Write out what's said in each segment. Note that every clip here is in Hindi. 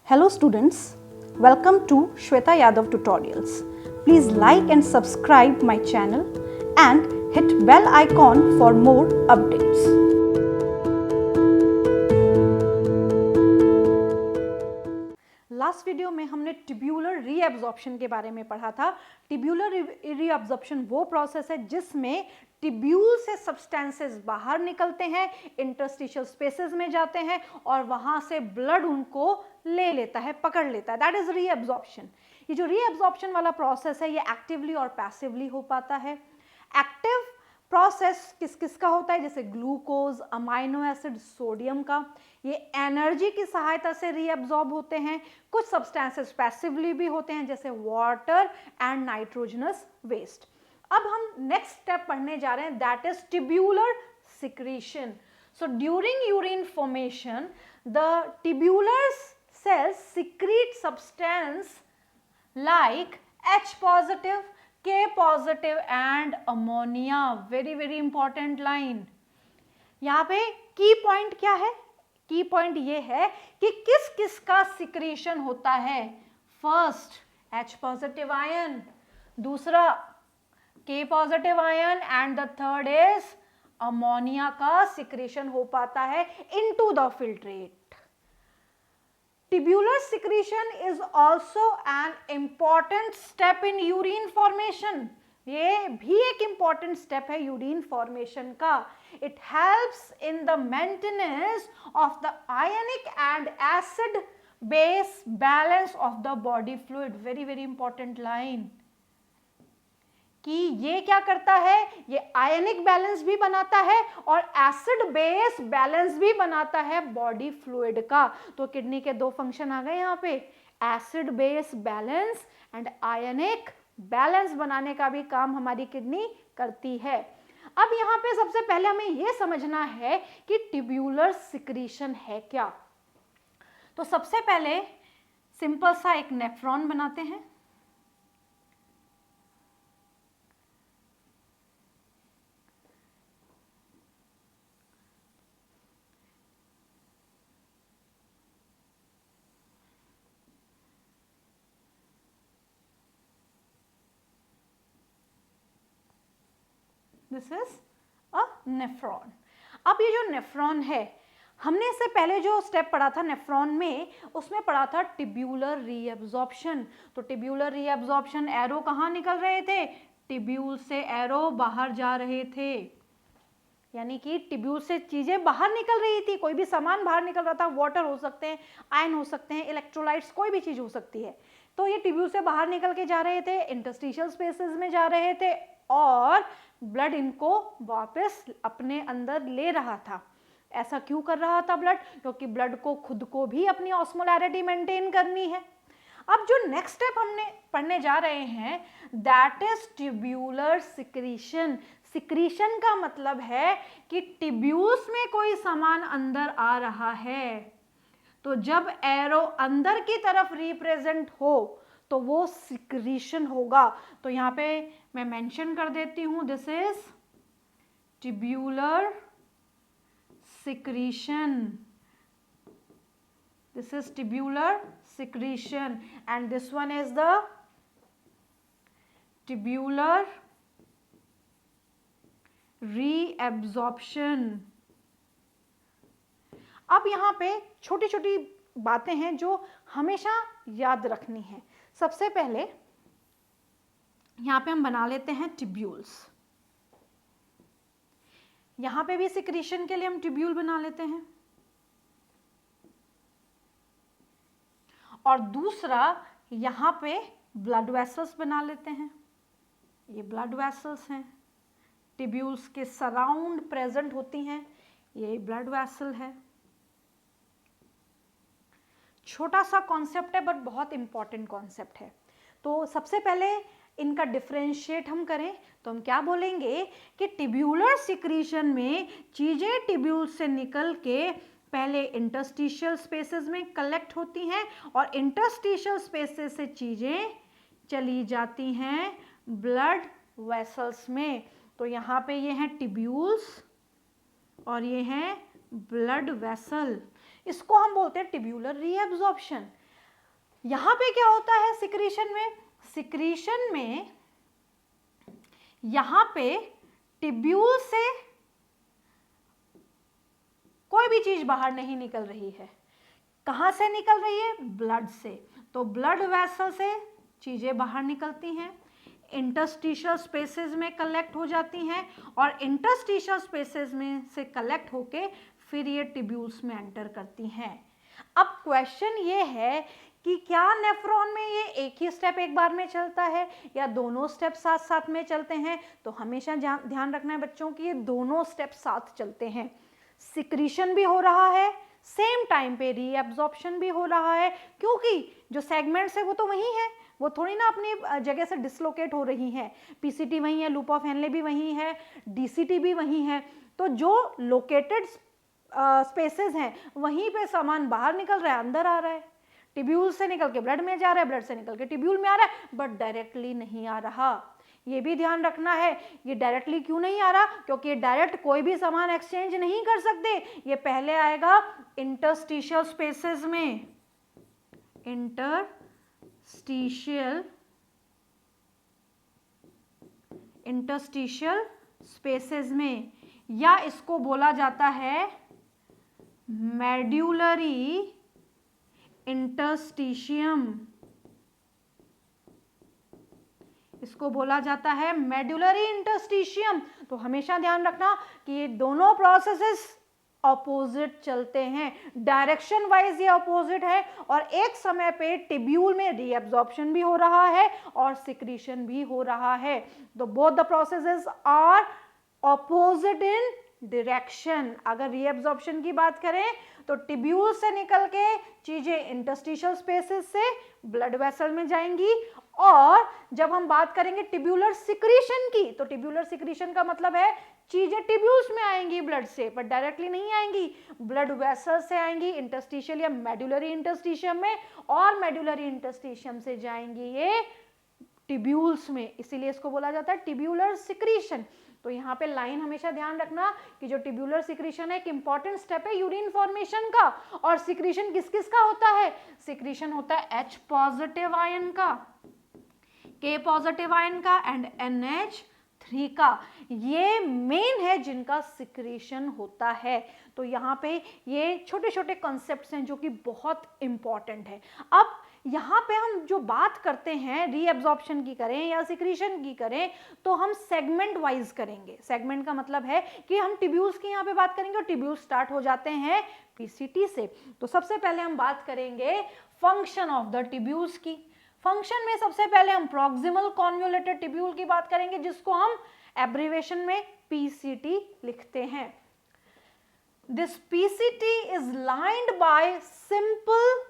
Hello students, welcome to Shweta Yadav Tutorials. Please like and subscribe my channel and hit bell icon for more updates. Last video में हमने ट्यूब्यूलर रीअब्जॉर्प्शन के बारे में पढ़ा था। ट्यूब्यूलर रीअब्जॉर्प्शन वो प्रोसेस है जिसमें ट्यूब्यूल से सब्सटेंसेस बाहर निकलते हैं, इंटरस्टिशियल स्पेसेस में जाते हैं और वहां से ब्लड उनको ले लेता है, पकड़ लेता है। That is reabsorption. ये जो रीअब्जॉर्प्शन वाला प्रोसेस है ये एक्टिवली और पैसिवली हो पाता है। एक्टिव प्रोसेस किस किस का होता है, जैसे ग्लूकोज, अमाइनो एसिड, सोडियम का, ये एनर्जी की सहायता से रीअब्जॉर्ब होते हैं। कुछ सब्सटेंसेस पैसिवली भी होते हैं जैसे वाटर एंड नाइट्रोजनस वेस्ट। अब हम नेक्स्ट स्टेप पढ़ने जा रहे हैं, that is tubular secretion. So during urine formation the tubular cells secrete substance like H positive, K positive and ammonia. Very important line. यहाँ पे की पॉइंट क्या है? की पॉइंट ये है कि किस किस का सिक्रीशन होता है। फर्स्ट H पॉजिटिव आयन, दूसरा K positive ion and the third is ammonia का सिक्रीशन हो पाता है into the filtrate. Tubular secretion is also an important step in urine formation. ये भी एक important step है यूरिन फॉर्मेशन का। It helps in the maintenance of the ionic and acid base balance of the body fluid. Very important line. कि ये क्या करता है, ये आयनिक बैलेंस भी बनाता है और एसिड बेस बैलेंस भी बनाता है बॉडी फ्लूइड का। तो किडनी के दो फंक्शन आ गए यहाँ पे, acid base balance and ionic balance बनाने का भी काम हमारी किडनी करती है। अब यहाँ पे सबसे पहले हमें ये समझना है कि ट्यूब्यूलर सिक्रीशन है क्या। तो सबसे पहले सिंपल सा एक नेफ्रॉन बनाते हैं। This is a nephron. अब ये जो नेफ्रॉन है, हमने इससे पहले जो स्टेप पढ़ा था नेफ्रॉन में, उसमें पढ़ा था ट्यूब्यूलर रीअब्जॉर्प्शन। तो ट्यूब्यूलर रीअब्जॉर्प्शन, एरो कहाँ निकल रहे थे, ट्यूब्यूल से एरो बाहर जा रहे थे, यानी कि ट्यूब्यूल से चीजें बाहर निकल रही थी, कोई भी सामान बाहर निकल रहा था। वाटर हो सकते हैं, आयन हो सकते हैं, इलेक्ट्रोलाइट्स, कोई भी चीज हो सकती है। तो ये ट्यूब्यूल से बाहर निकल के जा रहे थे, इंटरस्टिशियल स्पेसेस में जा रहे थे और ब्लड इनको वापस अपने अंदर ले रहा था। ऐसा क्यों कर रहा था ब्लड? क्योंकि ब्लड को खुद को भी अपनी ऑस्मोलैरिटी मेंटेन करनी है। अब जो नेक्स्ट स्टेप हमने पढ़ने जा रहे हैं, that is tubular secretion. Secretion का मतलब है कि ट्यूब्यूल्स में कोई सामान अंदर आ रहा है, तो जब एरो अंदर की तरफ रिप्रेजेंट हो तो वो सिक्रीशन होगा। तो यहाँ पे मैं मेंशन कर देती हूँ, this is tubular secretion. This is tubular secretion and this one is the tubular reabsorption. अब यहाँ पे छोटी छोटी बातें हैं जो हमेशा याद रखनी है। सबसे पहले यहाँ पे हम बना लेते हैं ट्यूब्यूल्स। यहाँ पे भी सिक्रीशन के लिए हम ट्यूब्यूल बना लेते हैं। और दूसरा यहाँ पे ब्लड वेसल्स बना लेते हैं। ये ब्लड वेसल्स हैं, ट्यूब्यूल्स के सराउंड प्रेजेंट होती हैं, ये ब्लड वेसल है। छोटा सा कॉन्सेप्ट है बट बहुत इंपॉर्टेंट कॉन्सेप्ट है। तो सबसे पहले इनका डिफरेंशिएट हम करें तो हम क्या बोलेंगे कि ट्यूब्यूलर सिक्रीशन में चीजें ट्यूब्यूल से निकल के पहले इंटरस्टिशियल स्पेसेस में कलेक्ट होती हैं और इंटरस्टिशियल स्पेसेस से चीजें चली जाती हैं ब्लड वेसल्स में। तो यहाँ पे ये हैं ट्यूब्यूल्स और ये हैं ब्लड वेसल। इसको हम बोलते हैं ट्यूब्यूलर रीअब्जॉर्प्शन। यहां पे क्या होता है सिक्रीशन में? सिक्रीशन में यहां पे टिब्यूल से कोई भी चीज बाहर नहीं निकल रही है। कहां से निकल रही है? ब्लड से। तो ब्लड वेसल से चीजें बाहर निकलती हैं, इंटरस्टिशियल स्पेसेस में कलेक्ट हो जाती हैं और इंटरस्टिशियल स्पेसेस में से कलेक्ट होके फिर ये टिब्यूल्स में एंटर करती हैं। अब क्वेश्चन ये है कि क्या नेफ्रॉन में ये एक ही स्टेप एक बार में चलता है या दोनों स्टेप साथ साथ में चलते हैं? तो हमेशा ध्यान रखना है बच्चों कि ये दोनों स्टेप साथ चलते हैं। सिक्रीशन भी हो रहा है, सेम टाइम पे रीएब्जॉर्प्शन भी हो रहा है, क्योंकि जो सेगमेंट्स है वो तो वही है, वो थोड़ी ना अपनी जगह से डिसलोकेट हो रही है। पीसीटी वही है, लूप ऑफ हेनले भी वही है, डीसीटी भी वही है। तो जो लोकेटेड स्पेसेस हैं वहीं पे सामान बाहर निकल रहा है, अंदर आ रहा है। टिब्यूल से निकल के ब्लड में जा रहा है, ब्लड से निकल के टिब्यूल में आ रहा है, बट डायरेक्टली नहीं आ रहा। ये भी ध्यान रखना है। ये डायरेक्टली क्यों नहीं आ रहा? क्योंकि ये डायरेक्ट कोई भी सामान एक्सचेंज नहीं कर सकते। ये पहले आएगा इंटरस्टिशियल स्पेसेस में, इंटरस्टिशियल स्पेसेस में, या इसको बोला जाता है मेड्यूलरी इंटरस्टिशियम। इसको बोला जाता है मेडुलरी इंटरस्टिशियम। तो हमेशा ध्यान रखना कि ये दोनों प्रोसेसेस ऑपोजिट चलते हैं, डायरेक्शन वाइज ये ऑपोजिट है, और एक समय पे टिब्यूल में रीएब्जॉर्प्शन भी हो रहा है और सिक्रीशन भी हो रहा है। तो both the processes are opposite in direction. अगर रीएब्जॉर्प्शन की बात करें तो टिब्यूल से निकल के चीजें इंटरस्टिशियल स्पेसेस से ब्लड वेसल में जाएंगी, और जब हम बात करेंगे टिब्यूलर सिक्रीशन की, तो टिब्यूलर सिक्रीशन का मतलब है चीजें टिब्यूल्स में आएंगी ब्लड से, पर डायरेक्टली नहीं आएंगी, ब्लड वेसल से आएंगी इंटरस्टिशियल या मेडुलरी इंटरस्टिशियम में, और मेडुलरी इंटरस्टिशियम से जाएंगी ये टिब्यूल्स में। इसीलिए इसको बोला जाता है टिब्यूलर सिक्रीशन। तो यहाँ पे लाइन हमेशा ध्यान रखना कि जो टिब्यूलर सिक्रीशन है एक इंपॉर्टेंट स्टेप है यूरिन फॉर्मेशन का। और सिक्रीशन किस किस का होता है? सिक्रीशन होता है H पॉजिटिव आयन का, K पॉजिटिव आयन का एंड NH3 का। ये मेन है जिनका सिक्रीशन होता है। तो यहाँ पे ये छोटे छोटे कॉन्सेप्ट्स हैं जो कि बहुत इंपॉर्टेंट है। अब यहाँ पे हम जो बात करते हैं रीएब्जॉर्प्शन की करें या सिक्रीशन की करें, तो हम सेगमेंट वाइज करेंगे। सेगमेंट का मतलब है कि हम टिब्यूल्स की यहाँ पे बात करेंगे, और टिब्यूल्स स्टार्ट हो जाते हैं पीसीटी से। तो सबसे पहले हम बात करेंगे फंक्शन ऑफ द टिब्यूल्स की। फंक्शन में सबसे पहले हम प्रॉक्सिमल कॉन्वोल्यूटेड टिब्यूल की बात करेंगे, जिसको हम एब्रिवेशन में पीसीटी लिखते हैं। This PCT is lined by simple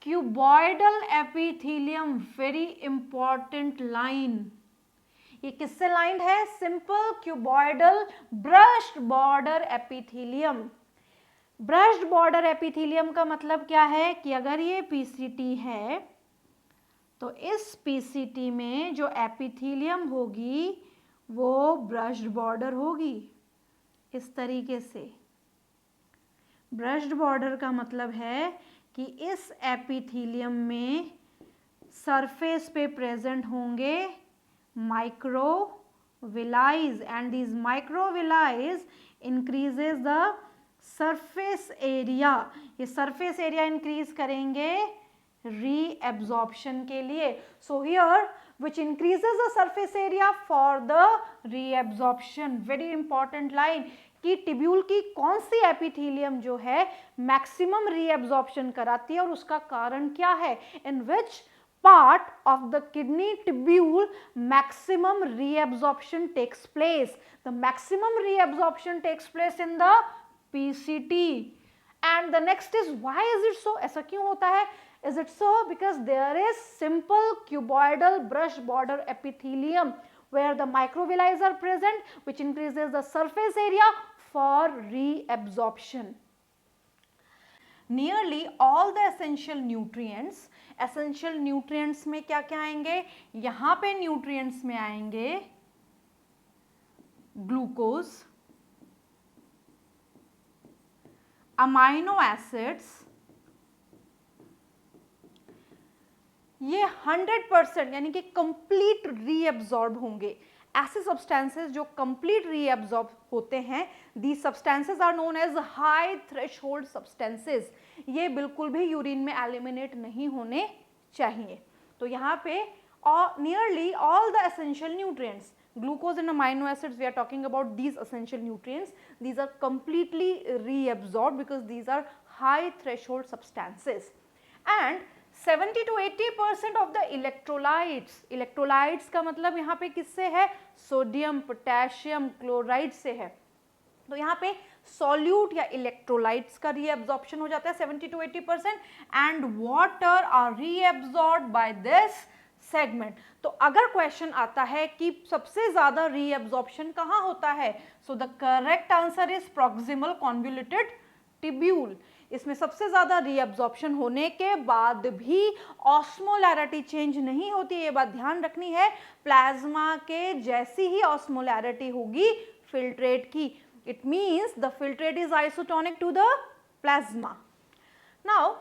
cuboidal epithelium. Very important line. ये किससे लाइंड है? Simple cuboidal brushed border epithelium. Brushed border epithelium का मतलब क्या है कि अगर ये पीसीटी है तो इस पीसीटी में जो एपिथेलियम होगी वो ब्रश्ड बॉर्डर होगी, इस तरीके से। ब्रश्ड बॉर्डर का मतलब है कि इस एपिथेलियम में सरफेस पे प्रेजेंट होंगे microvilli, and these microvilli increases the surface area. ये सरफेस एरिया इंक्रीज करेंगे reabsorption के लिए। So here which increases the surface area for the reabsorption। very important line कि टिब्यूल की कौन सी एपिथेलियम जो है मैक्सिमम रीएब्जॉर्प्शन कराती है और उसका कारण क्या है? इन विच part of the kidney tubule maximum reabsorption takes place? The maximum reabsorption takes place in the PCT। and the next is why is it so? ऐसा क्यों होता है? Is it so? Because there is simple cuboidal brush border epithelium where the microvilli are present, which increases the surface area for reabsorption. Nearly all the essential nutrients में क्या क्या आएंगे? यहाँ पे nutrients में आएंगे ग्लूकोज, अमाइनो एसिड्स, ये 100% यानी कि कंप्लीट रीएब्जॉर्ब होंगे। ऐसे सब्सटेंसेस जो कंप्लीट रीएब्जॉर्ब होते हैं, the substances are known as high threshold substances. ये बिल्कुल भी यूरिन में एलिमिनेट नहीं होने चाहिए। तो यहाँ पे nearly all the essential nutrients, glucose and amino acids, we are talking about these essential nutrients, these are completely reabsorbed because these are high threshold substances. And 70 to 80% of the electrolytes, electrolytes का मतलब यहाँ पे किससे है, सोडियम, पोटेशियम, क्लोराइड से है। तो यहाँ पे सॉल्यूट या इलेक्ट्रोलाइट्स का रीएब्जॉर्प्शन हो जाता है 70 to 80% and water are reabsorbed by this segment. तो अगर क्वेश्चन आता है कि सबसे ज्यादा रीएब्जॉर्प्शन कहाँ होता है, so the correct answer is proximal convoluted tubule. इसमें सबसे ज्यादा रीएब्जॉर्प्शन होने के बाद भी ऑस्मोलैरिटी चेंज नहीं होती, ये बात ध्यान रखनी है। प्लाज्मा के जैसी ही ऑस्मोलैरिटी होगी फिल्ट्रेट की, it means the filtrate is isotonic to the plasma. Now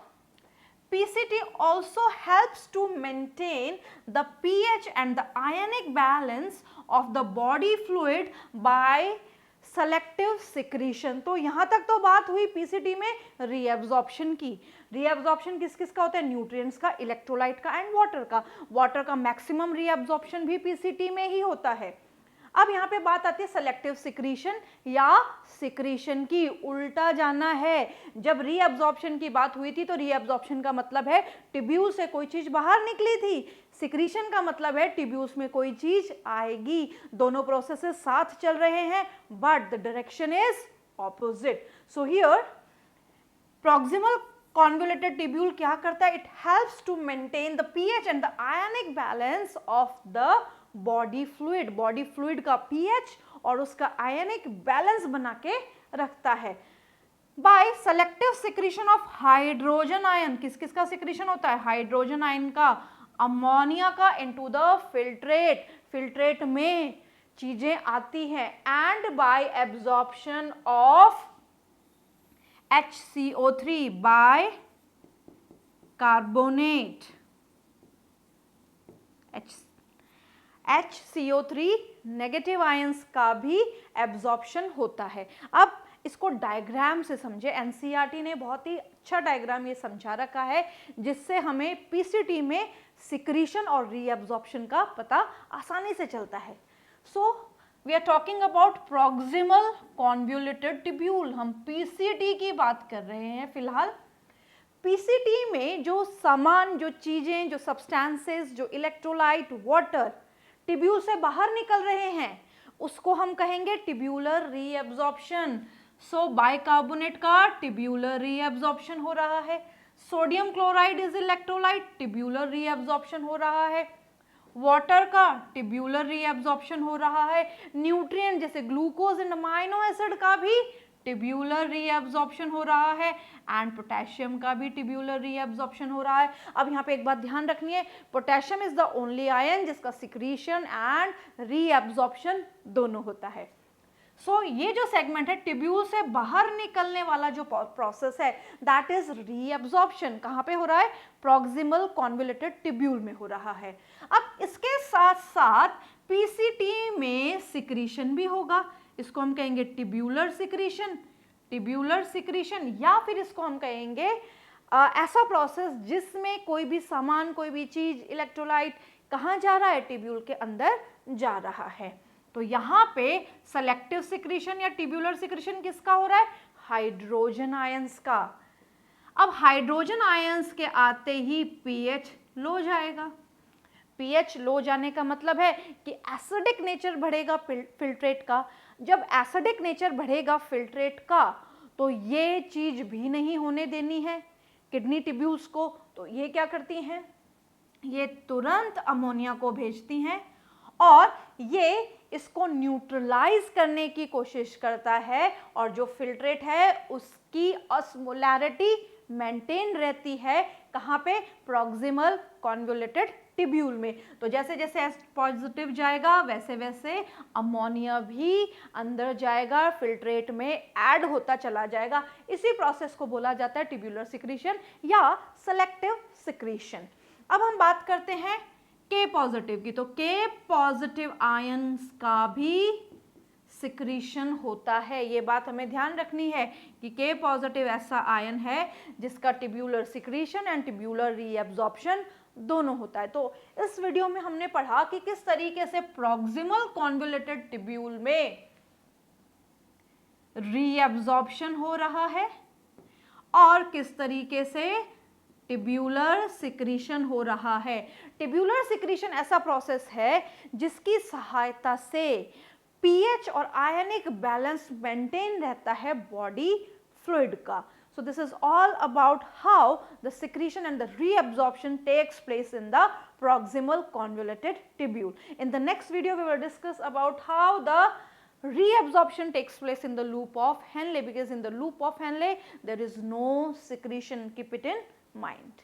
PCT also helps to maintain the pH and the ionic balance of the body fluid by selective secretion। तो यहाँ तक तो बात हुई PCT में रीएब्जॉर्प्शन की। रीएब्जॉर्प्शन किस किस का होता है, न्यूट्रिएंट्स का, इलेक्ट्रोलाइट का एंड वाटर का। वाटर का मैक्सिमम रीएब्जॉर्प्शन भी PCT में ही होता है। अब यहाँ पे बात आती है सेलेक्टिव सिक्रीशन या सिक्रीशन की। उल्टा जाना है। जब रीअब्जॉर्प्शन की बात हुई थी तो रीअब्जॉर्प्शन का मतलब है टिब्यूल से कोई चीज बाहर निकली थी, सिक्रीशन का मतलब है टिब्यूल्स में कोई चीज आएगी। दोनों प्रोसेसेस साथ चल रहे हैं but the direction is opposite. So here proximal convoluted tubule क्या करता है, it helps to maintain the pH and the ionic balance of the body fluid. Body fluid का पीएच और उसका आयनिक बैलेंस बना के रखता है by selective secretion of hydrogen ion. किस किस का सिक्रीशन होता है, हाइड्रोजन आयन का, अमोनिया का इनटू द फिल्ट्रेट। फिल्ट्रेट में चीजें आती हैं and bye absorption of HCO3 by carbonate। HCO3 negative ions का भी एब्जॉर्प्शन होता है। अब इसको डायग्राम से समझे, एनसीईआरटी ने बहुत ही अच्छा डायग्राम ये समझा रखा है जिससे हमें पीसीटी में सिक्रीशन और रीअब्जॉर्प्शन का पता आसानी से चलता है। So we are talking about proximal convoluted tubule. हम पीसीटी की बात कर रहे हैं फिलहाल। पीसीटी में जो सामान, जो चीजें, जो सब्सटेंसेस, जो इलेक्ट्रोलाइट, वाटर टिब्यूल से बाहर निकल रहे हैं उसको हम कहेंगे टिब्यूलर रीअब्जॉर्प्शन। सो बाइकार्बोनेट का टिब्यूलर रीअब्जॉर्प्शन हो रहा है, sodium chloride is electrolyte, tubular reabsorption हो रहा है, वाटर का टिब्यूलर रीअब्जॉर्प्शन हो रहा है, न्यूट्रिएंट जैसे ग्लूकोज एंड अमाइनो एसिड का भी टिब्यूलर रीअब्जॉर्प्शन हो रहा है एंड पोटेशियम का भी टिब्यूलर रीअब्जॉर्प्शन हो रहा है। अब यहाँ पे एक बात ध्यान रखनी है, potassium is the only ion जिसका सिक्रीशन एंड रीअब्जॉर्प्शन दोनों होता है। सो ये जो सेगमेंट है टिब्यूल से बाहर निकलने वाला जो प्रोसेस है दैट इज रीअब्जॉर्प्शन। कहाँ पे हो रहा है, प्रॉक्सिमल कॉन्वोल्यूटेड टिब्यूल में हो रहा है। अब इसके साथ साथ पीसीटी में सिक्रीशन भी होगा, इसको हम कहेंगे टिब्यूलर सिक्रीशन। टिब्यूलर सिक्रीशन या फिर इसको हम कहेंगे ऐसा प्रोसेस जिसमें कोई भी सामान, कोई भी चीज, इलेक्ट्रोलाइट कहाँ जा रहा है, टिब्यूल के अंदर जा रहा है। तो यहाँ पे सेलेक्टिव सिक्रीशन या टिब्यूलर सिक्रीशन किसका हो रहा है, हाइड्रोजन आयंस का। अब हाइड्रोजन आयंस के आते ही पीएच लो जाएगा। पीएच लो जाने का मतलब है कि एसिडिक नेचर बढ़ेगा फिल्ट्रेट का। जब एसिडिक नेचर बढ़ेगा फिल्ट्रेट का तो ये चीज भी नहीं होने देनी है किडनी टिब्यूल्स को। तो ये क्या करती हैं, ये तुरंत अमोनिया को भेजती हैं और ये इसको न्यूट्रलाइज करने की कोशिश करता है और जो फिल्ट्रेट है उसकी ऑस्मोलैरिटी मेंटेन रहती है। कहाँ पे, प्रॉक्सिमल कॉन्वोल्यूटेड टिब्यूल में। तो जैसे जैसे एस पॉजिटिव जाएगा वैसे वैसे अमोनिया भी अंदर जाएगा, फिल्ट्रेट में ऐड होता चला जाएगा। इसी प्रोसेस को बोला जाता है टिब्यूलर सिक्रीशन या सेलेक्टिव सिक्रीशन। अब हम बात करते हैं के पॉजिटिव की। तो के पॉजिटिव आयंस का भी सिक्रीशन होता है। ये बात हमें ध्यान रखनी है कि के पॉजिटिव ऐसा आयन है जिसका tubular secretion and tubular reabsorption दोनों होता है। तो इस वीडियो में हमने पढ़ा कि किस तरीके से प्रॉक्सिमल कॉन्वोल्यूटेड टिब्यूल में रीएब्जॉर्प्शन हो रहा है और किस तरीके से टिब्यूलर सिक्रीशन हो रहा है। टिब्यूलर सिक्रीशन ऐसा प्रोसेस है जिसकी सहायता से पीएच और आयनिक बैलेंस मेंटेन रहता है बॉडी फ्लूइड का। So this is all about how the secretion and the reabsorption takes place in the proximal convoluted tubule. In the next video we will discuss about how the reabsorption takes place in the loop of Henle, because in the loop of Henle there is no secretion. Keep it in mind.